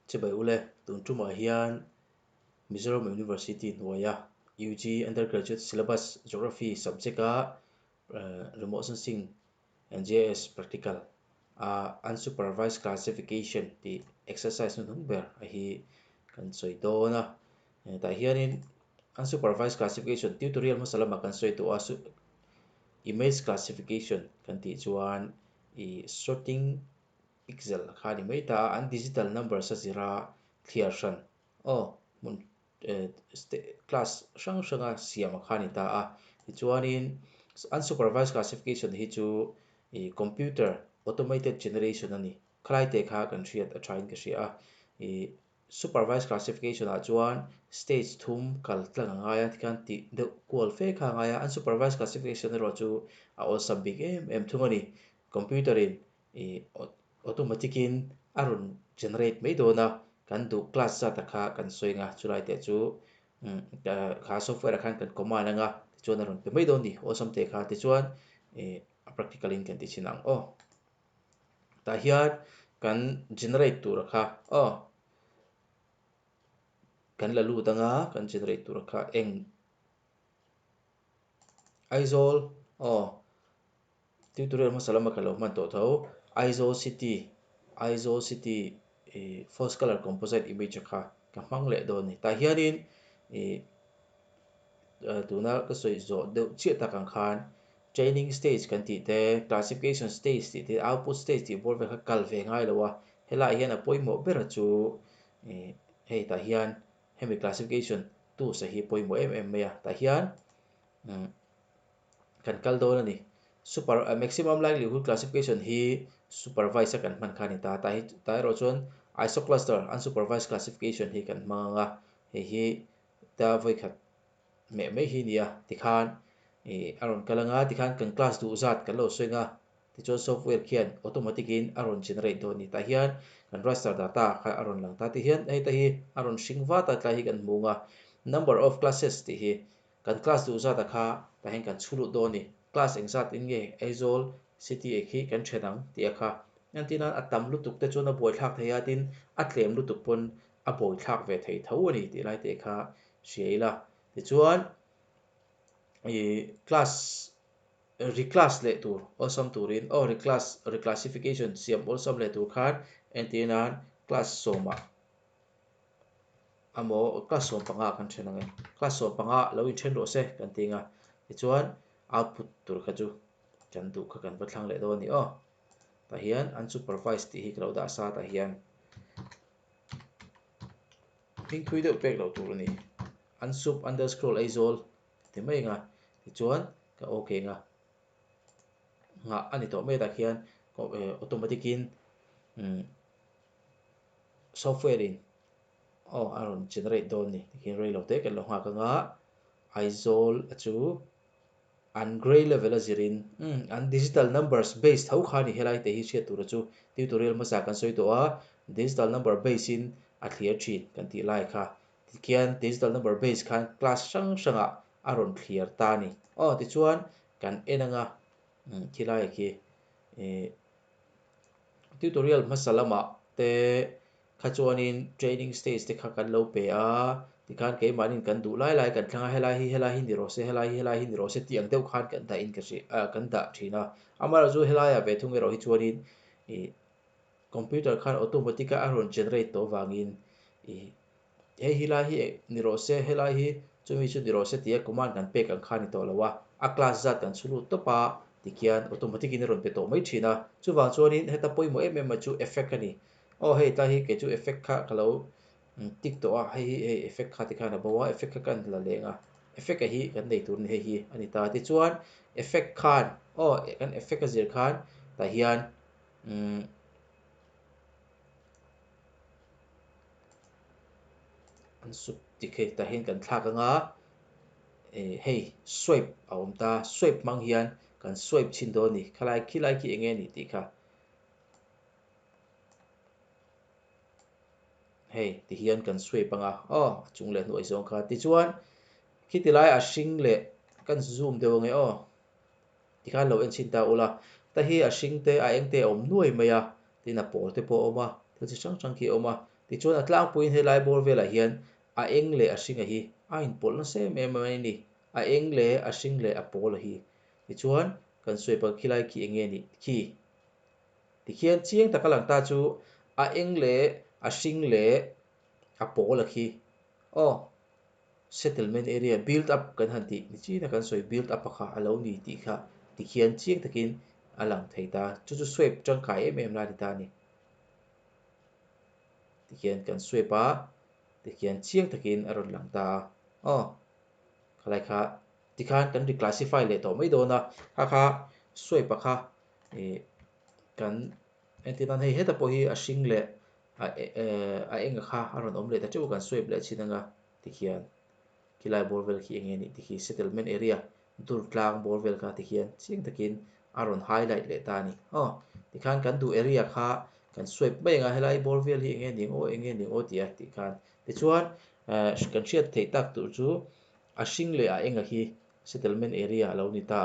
che bai ule tun tu ma hian Mizoram University Nuaya UG undergraduate syllabus geography subject a remote sensing and GIS practical unsupervised classification the exercise nun ber a hi kan soi do na ta hianin unsupervised classification tutorial masalama kan soi to asu image classification kan ti chuan sorting pixel khani mai ta an digital numbers a zira clear shan mun class hrang hranga siam khani ta a ti chuanin unsupervised classification hi chu computer automated generation ani khlai te kha kan hriat a thain ka hria a supervised classification a chuan stage thum kal tlang anga kan ti de kual fe kha anga unsupervised classification ro chu a all sum big em thungani computer in automatic in arun generate mai do na kan du class za ta kha kan soinga chulai te chu kha software khan kan command anga chuan arun pe mai do ni awesome te kha ti chuan practical in kan ti chinang ta hian kan generate tur kha kan la lu tanga kan generate tur kha eng aizawl tutorial masalama kalo man to tho aizawl city first color composite image kha ka hmang le do ni ta hianin tuna ka soi zo de chia ta kan khan training stage kan ti te classification stage ti te output stage ti bor ve kha kal ve ngai lowa helai hian a poimo bera chu hei ta hian hemi classification tu sa hi poimo em mai a ta hian kan kal do na ni maximum likelihood classification hi supervised kan man khani ta ro chon isocluster unsupervised classification hi kan manga hi ta voi khat me hi nia ti khan aron kalanga ti khan kan class du zat kan lo soinga ti chuan software khian automatic in aron generate do ni ta hian kan raster data kha aron lang ta ti hian ei ta hi aron hringwa ta tla hi kan hmunga number of classes ti hi kan class du zat kha ta hian kan chhulu do ni class engzat in nge aizawl city khi kan thenang ti a kha an tin an atam lutuk te chuan a boi thlak theia tin a tlem lutuk pon a boi thlak ve thei tho ani ti lai te kha hriaila ti chuan class reclass le tur awesome turin reclassification siam awesome le tur khan entinan class soma amo class som panga kan thenang class som panga lo in then ro se kan tinga ti chuan output tur kha chu kan du kha kan vathlang le do ni ta hian unsupervised ti hi kalo da sa ta hian ping thui deuh pek lo tur ani unsup underscore aizawl ti mai nga ti chuan ka okay nga ani to me ta khian automatic in software in aron generate don ni tikin rei lo te kan lo nga ka nga aizawl chu ungray level a zirin an digital numbers base tho khani helai te hi hriat tur chu tutorial ma sa kan soi to a digital number base in a clear thin kan ti lai kha tikian digital number base khan class hrang hranga aron clear ta ni ti chuan kan enanga khilai khi tutorial masalama te kha chuanin training stage te kha kan lo pe a ti khan ke manin kan du lai kan thlanga helai hi ni ro se helai hi ni ro se tiang deuh khan kan da in ka hri kan da thina amara chu helai a ve thung ero hi chuanin computer khan automatic a aron generate to wangin helai hi ni ro se helai hi chumi chu ni ro se tia command kan pe kan khani to lawa a class zat kan chulu topa tikian automatic in ron pe to mai thina chuwang chuanin heta poimo em chu effect ani hei ta hi ke chu effect kha kalo tik to a hei effect kha ti khan a bawa effect kha kan la lenga effect a hi kan nei tur ni hei hi ani ta ti chuan effect khan kan effect a zir khan ta hian an sup ti khe ta hian kan thlak anga hei swipe a awm ta swipe hmang hian kan swipe chin do ni khilai ki enge ni ti kha hei ti hian kan swipe anga chung le hnuai zawng kha ti chuan khi ti lai a hring le kan zoom deuh nge ti khan lo en chin ta ula ta hi a hring te a eng te a awm nuai mai a tin a pawl te pawh a awm a thil chi hrang hrang khi a awm a ti chuan a tlang puin helai ball vela hian a eng le a hring a hi a in pawlh na se em mai ni a eng le a hring le a pawl a hi ti chuan kan swipe a khilai khi enge ni khi ti khian chiang taka lang ta chu a eng le a hring le a pawl a khi settlement area build up kan han ti ni chi na kan soi build up a kha alo ni ti kha ti khian chiang takin alang thei ta chu chu swipe tangkai em la ti ta ni ti khian kan swipe a ti khian chiang takin aron lang ta khalai kha ti khan kan reclassify le to mai do na kha swipe a kha e kan entinan hei heta po hi a hring le a eng a kha aron om le ta chu kan swipe le chinanga ti khian kilai borvel khi enge ni ti khi settlement area dur tlang borvel kha ti khian chiang takin aron highlight le ta ni ti khan kan du area kha kan swipe mai nga helai borvel hi enge ni o tia ti khan ti chuan kan hriat thei tak tu chu a hring le a eng a hi settlement area lo ni ta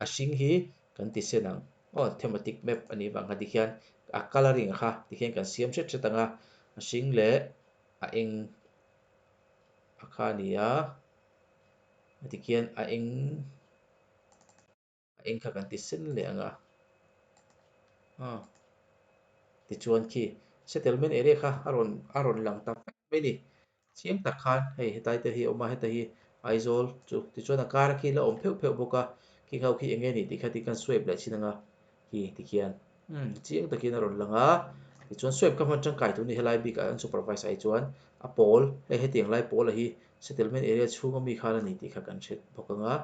a hring hi kan ti senang thematic map ani bang ha ti khian a coloring kha ti khian kan siam hret hret anga a hring le a eng a kha ni a ti khian a eng kha kan ti sen le anga ti chuan khi settlement area kha aron lang tak mai ni chiang tak khan hei hetai te hi oma heta hi aizawl chu ti chuan a kar khi la awm pheuh pheuh boka khi ho khi enge ni ti kha ti kan swipe le chinanga hi ti khian chiang takin aron langa ti chuan swipe ka hman tangkai tu ni helai bik an supervise ai chuan a pawl he tiang lai pawl a hi settlement area chhunga mi khan ani ti kha kan hret bawk anga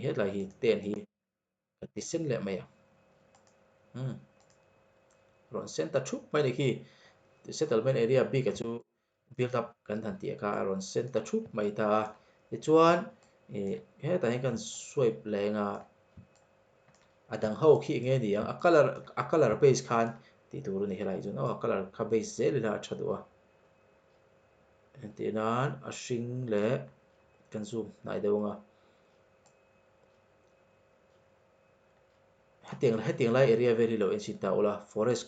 hetlai hi ten hi kan ti sen le mai ron center thup mai ni khi settlement area big a chu build up kan han ti ka ron center thup mai ta ti chuan heta hi kan swipe lenga adang ho khi nge ni a color base khan ti tur ni helai chun color kha base zel la thadu a tinan a hring le kan zoom nai dewnga hetiang lai area very low in sinta ula forest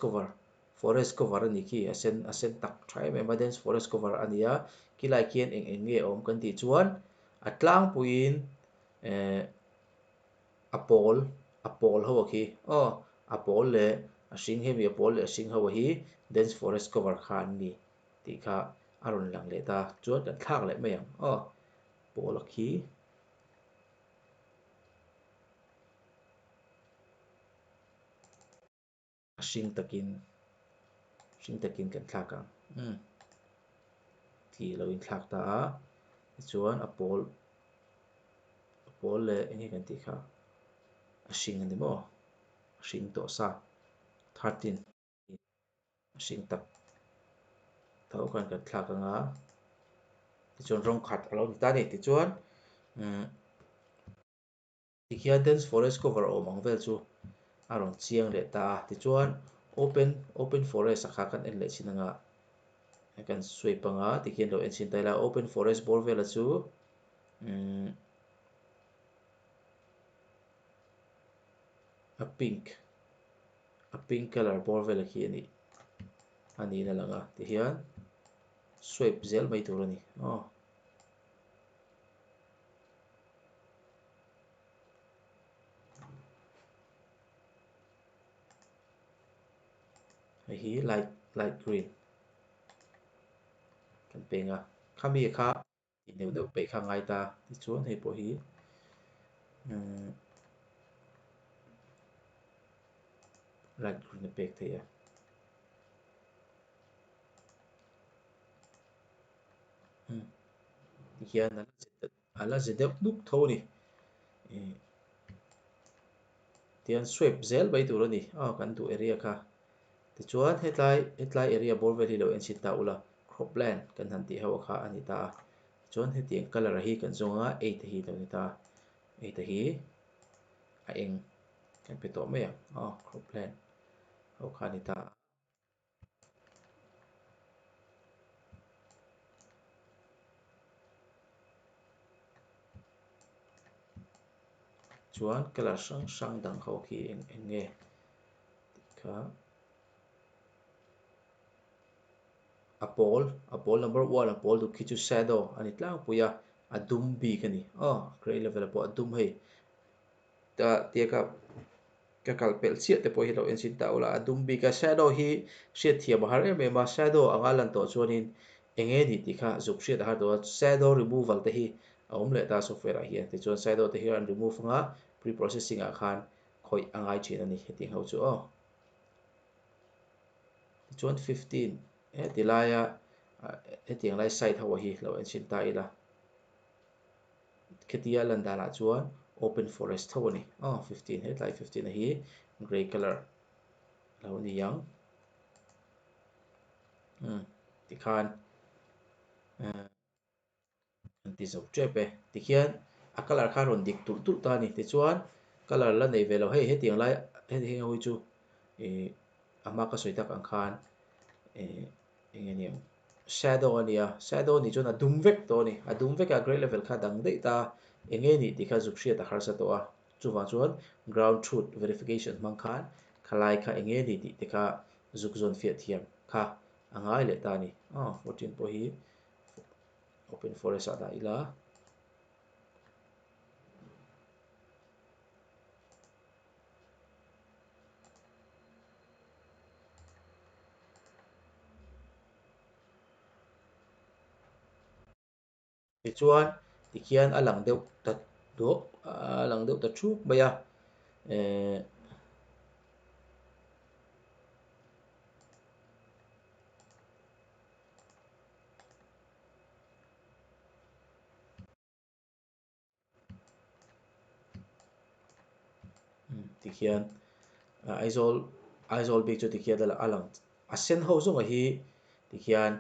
cover ani khi a sen tak thai me dense forest cover ania kilai kian eng nge om kan ti chuan a tlang puin a pawl ho khi a pawl le a hring he mi a pawl le a hring ho hi dense forest cover khan ni ti kha aron lang le ta chuan kan thlak le mai ang pawl a khi a hring takin kan thlak ang ti lo in thlak ta chuan a pawl le enge kan ti kha a hring ani maw a hring tawh sa 13 a hring tak tho kan thlak anga ti chuan rawng khat alo ni ta ni ti chuan ti khian dense forest cover awm ang vel chu aron chiang le ta ti chuan open forest a kha kan en le chinanga kan swipe anga ti khian lo en chin tai la open forest bor vela chu a pink color bor vela khi ani na langa ti hian swipe zel mai tur ani hi light green kan penga khami kha ineu deuh pe kha ngai ta ti chuan hei pawh hi light green a pek thei a ti khian ala ze deuh nuk tho ni tian swipe zel mai tur ani kan du area kha ti chuan hetlai area bor vel hi lo en chin ta ula cropland kan han ti ho kha ani ta chuan hetiang color hi kan zonga eight hi lo ni ta eight hi a eng kan pe to mai cropland ho kha ni ta chuan color hrang hrang dang ho khi eng nge kha a pawl number 1 a pawl du khi chu shadow ani tlang puya a dum bi kani gray level po a dum hei ta tia ka kalpel chiat te po hi lo en sin ta ola a dum bi ka shadow hi hriat thiam har em em a shadow anga lan to chuanin enge ni ti kha zuk hriat har to shadow removal te hi a awm le ta software a hian ti chuan shadow te hi an remove anga pre processing a khan khoi angai thin ani heting ho chu chuan 15 ti laia hetiang lai site ho hi lo en sin ta ila ketia lan dala chuan open forest ho ani 15 hetlai 15 a hi gray color lo ni yang ti khan ti zo trepe ti khian a color kha ron dik tul tul ta ni ti chuan color la nei velo hei hetiang lai he hoi chu ama ka soitak ang khan engeni shadow ania shadow ni chuan a dum vek to ni a dum vek a gray level kha dang dei ta enge ni ti kha zuk hriat a har sa to a chuwang chuan ground truth verification hmang khan khalai kha enge ni ti te kha zuk zon fiat thiam kha angai le ta ni 14 po hi open forest ada ila ti chuan ti khian a lang deuh ta do a lang deuh ta thuk mai a ti khian aizawl bik chu ti khian a lang a sen ho zong a hi ti khian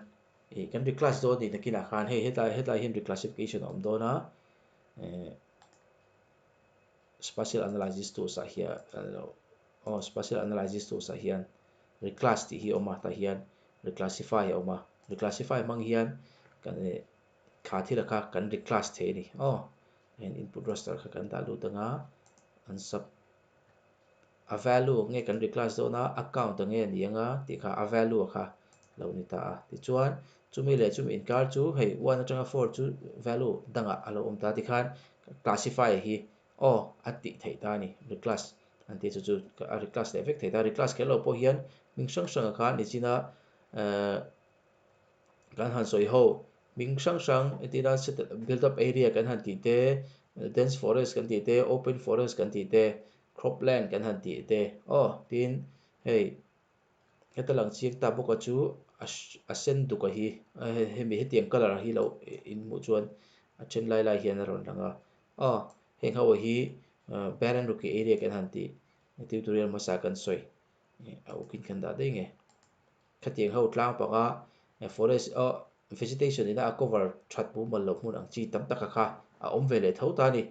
kan reclass do ni nakina khan hei hetlai hin reclassification om do na spatial analysis tools a hian spatial analysis tools a hian reclass ti hi oma ta hian reclassify a oma reclassify mang hian kan kha thila kha kan reclass the ni and input raster kha kan da lu tanga an sub a value nge kan reclass do na account nge ni anga ti kha a value kha lo ni ta ti chuan chumi le chumi inkar chu hei 1 atanga 4 chu value danga alo ta ti khan classify hi ati thei ta ni reclass an ti chu a reclass le vek thei ta reclass ke lo po hian ming sang sang kha ni china kan han soi ho ming sang etina set build up area kan han ti te dense forest kan ti te open forest kan ti te cropland kan han ti te tin hei hetalang chiang ta boka chu a sen du ka hi hemi hetiang color hi lo in mu chuan a then lai hian a ron ranga heng ho hi barren rocky area kan han ti tutorial masa kan soi a ukin kan da dei nge khatiang ho tlang panga forest vegetation ina a cover that bu mal lo mun ang chi tam taka kha a om ve le tho ta ni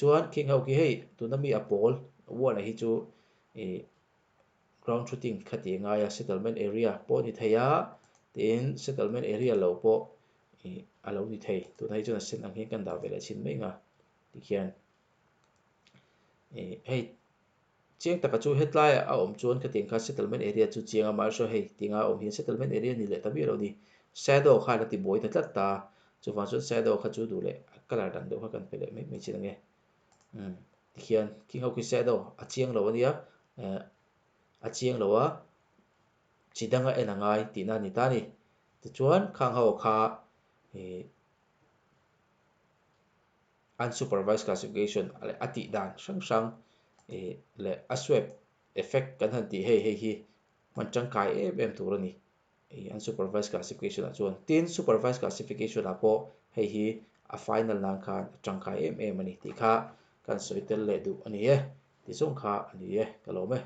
chuan king ho ki hei tunami a pol wala hi chu ground truthing khatinga ya settlement area po ni theia tin settlement area lo po alo ni thei tu nai chu sen ang he kan da ve le chin mai nga ti khian hei chiang taka chu hetlai a om chuan khating kha settlement area chu chianga mar so hei tinga om hi settlement area ni le tabi lo ni shadow kha na ti boi ta tlat ta chu fa chu shadow kha chu du le color dang do kha kan pele mai chin nge ti khian king ho ki shadow a chiang lo ania a chiang lo a chidanga enangai ti na ni ta ni ti chuan khang ho kha unsupervised classification ale ati dan sang le a swap effect kan han ti hei hi man changkai em tur ani unsupervised classification a chuan tin supervised classification a po hei hi a final nan khan changkai em ani ti kha kan soitel le du ani ti song kha ani kalome